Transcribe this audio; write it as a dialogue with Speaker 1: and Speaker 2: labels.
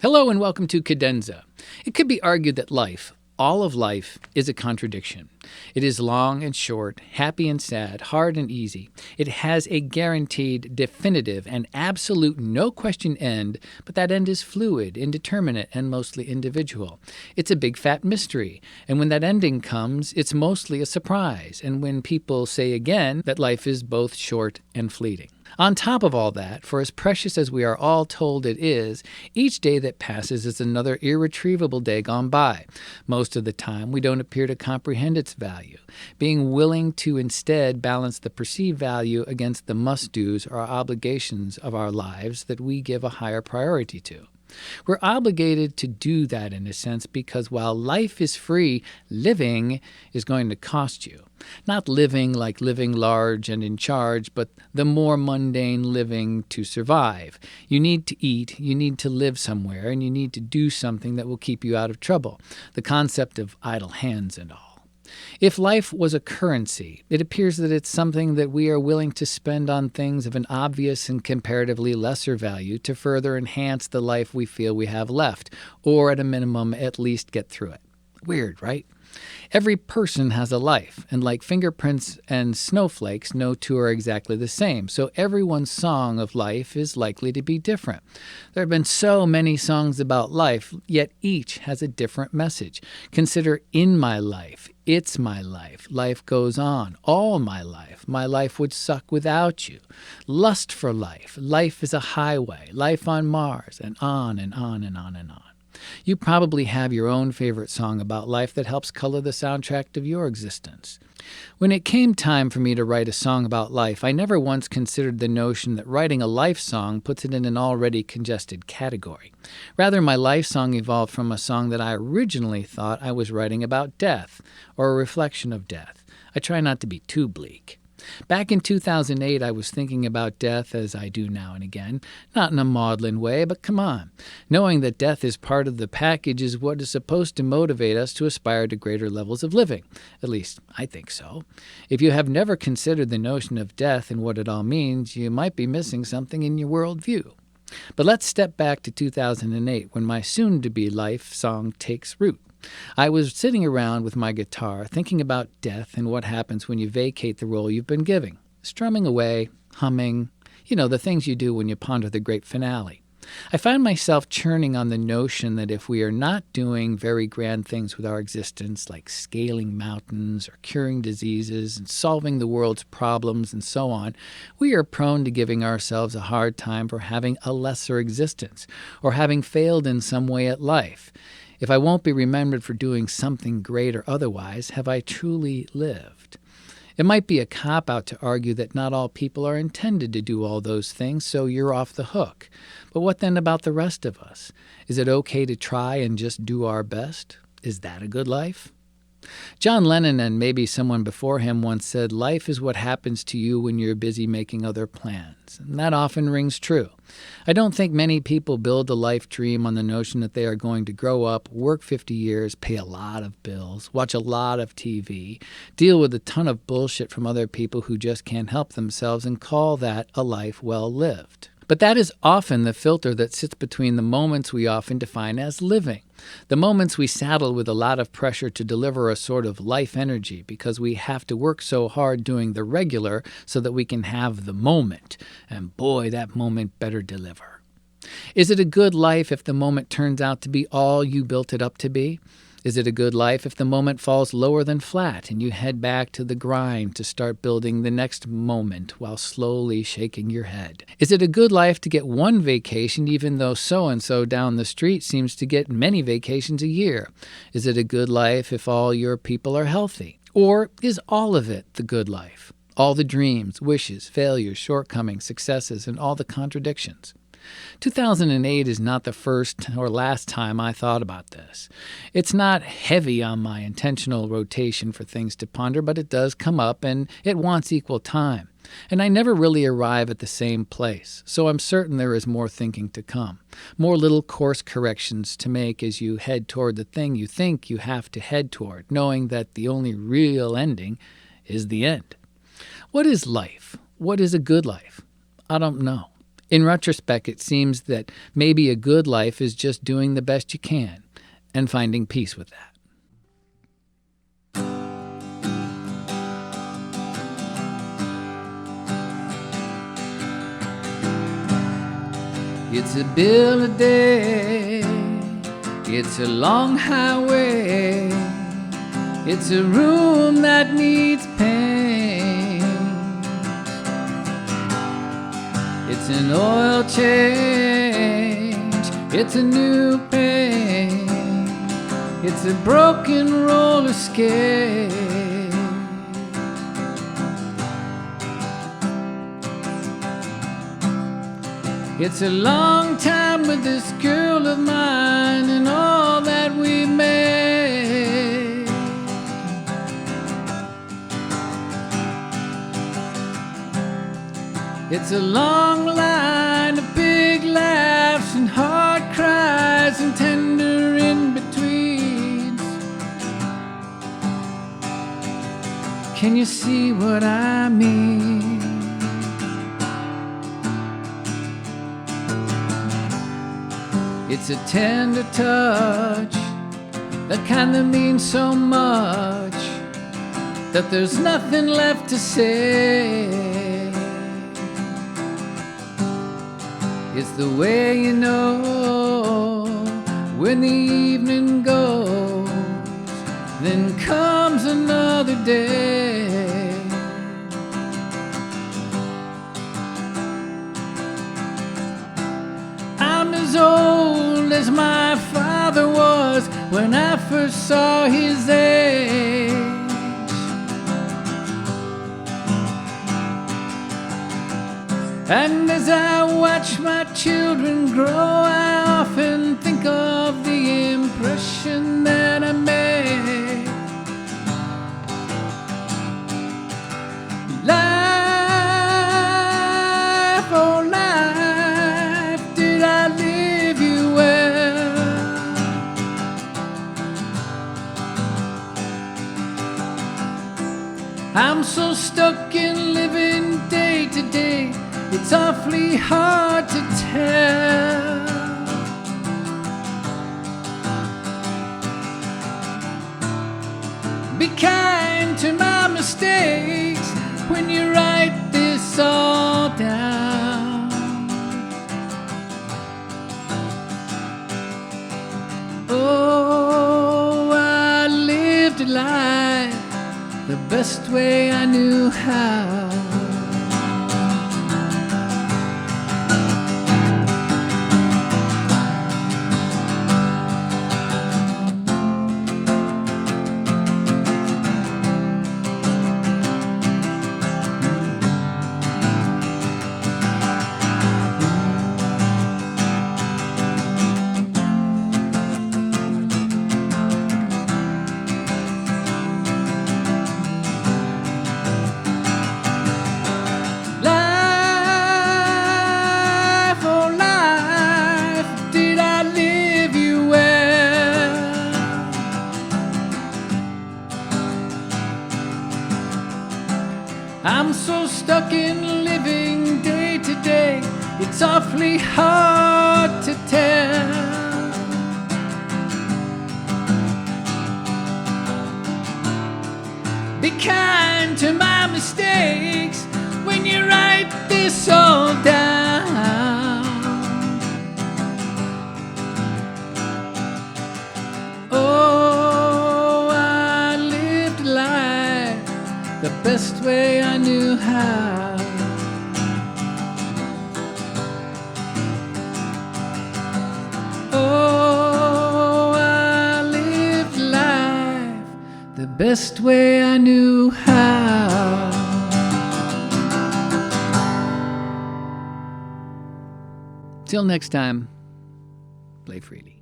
Speaker 1: Hello and welcome to Cadenza. It could be argued that life, all of life, is a contradiction. It is long and short, happy and sad, hard and easy. It has a guaranteed, definitive, and absolute no-question end, but that end is fluid, indeterminate, and mostly individual. It's a big fat mystery, and when that ending comes, it's mostly a surprise, and when people say again that life is both short and fleeting. On top of all that, for as precious as we are all told it is, each day that passes is another irretrievable day gone by. Most of the time, we don't appear to comprehend its value, being willing to instead balance the perceived value against the must-dos or obligations of our lives that we give a higher priority to. We're obligated to do that in a sense because while life is free, living is going to cost you. Not living like living large and in charge, but the more mundane living to survive. You need to eat, you need to live somewhere, and you need to do something that will keep you out of trouble. The concept of idle hands and all. If life was a currency, it appears that it's something that we are willing to spend on things of an obvious and comparatively lesser value to further enhance the life we feel we have left, or at a minimum, at least get through it. Weird, right? Every person has a life, and like fingerprints and snowflakes, no two are exactly the same, so everyone's song of life is likely to be different. There have been so many songs about life, yet each has a different message. Consider In My Life, It's My Life, Life Goes On, All My Life would suck without you, Lust for Life, Life is a Highway, Life on Mars, and on and on and on and on. You probably have your own favorite song about life that helps color the soundtrack of your existence. When it came time for me to write a song about life, I never once considered the notion that writing a life song puts it in an already congested category. Rather, my life song evolved from a song that I originally thought I was writing about death, or a reflection of death. I try not to be too bleak. Back in 2008, I was thinking about death as I do now and again, not in a maudlin way, but come on. Knowing that death is part of the package is what is supposed to motivate us to aspire to greater levels of living. At least, I think so. If you have never considered the notion of death and what it all means, you might be missing something in your worldview. But let's step back to 2008, when my soon-to-be life song takes root. I was sitting around with my guitar, thinking about death and what happens when you vacate the role you've been giving. Strumming away, humming, the things you do when you ponder the great finale. I found myself churning on the notion that if we are not doing very grand things with our existence, like scaling mountains or curing diseases and solving the world's problems and so on, we are prone to giving ourselves a hard time for having a lesser existence or having failed in some way at life. If I won't be remembered for doing something great or otherwise, have I truly lived? It might be a cop-out to argue that not all people are intended to do all those things, so you're off the hook. But what then about the rest of us? Is it okay to try and just do our best? Is that a good life? John Lennon, and maybe someone before him, once said, "Life is what happens to you when you're busy making other plans." And that often rings true. I don't think many people build a life dream on the notion that they are going to grow up, work 50 years, pay a lot of bills, watch a lot of TV, deal with a ton of bullshit from other people who just can't help themselves, and call that a life well lived. But that is often the filter that sits between the moments we often define as living. The moments we saddle with a lot of pressure to deliver a sort of life energy because we have to work so hard doing the regular so that we can have the moment. And boy, that moment better deliver. Is it a good life if the moment turns out to be all you built it up to be? Is it a good life if the moment falls lower than flat and you head back to the grind to start building the next moment while slowly shaking your head? Is it a good life to get one vacation even though so-and-so down the street seems to get many vacations a year? Is it a good life if all your people are healthy? Or is all of it the good life? All the dreams, wishes, failures, shortcomings, successes, and all the contradictions? 2008 is not the first or last time I thought about this. It's not heavy on my intentional rotation for things to ponder, but it does come up and it wants equal time. And I never really arrive at the same place, so I'm certain there is more thinking to come, more little course corrections to make as you head toward the thing you think you have to head toward, knowing that the only real ending is the end. What is life? What is a good life? I don't know. In retrospect, it seems that maybe a good life is just doing the best you can and finding peace with that. It's a bill a day, it's a long highway, it's a room that needs paint, it's an oil change, it's a new paint, it's a broken roller skate. It's a long time with this girl of mine and all that we made. It's a long line of big laughs and hard cries and tender in-betweens. Can you see what I mean? It's a tender touch, that kind that means so much, that there's nothing left to say. It's the way you know when the evening goes, then comes another day. I'm as old as my father was when I first saw his age. And as I watch my children grow, I often think of the impression that I made. Life, oh life, did I live you well? I'm so stuck in living day to day, it's awfully hard to tell. Be kind to my mistakes when you write this all down. Oh, I lived life the best way I knew how. I'm so stuck in living day to day, it's awfully hard to tell. Be kind to my mistakes when you write this all down. Oh, I lived life the best way I knew how. Oh, I lived life the best way I knew how. Till next time, play freely.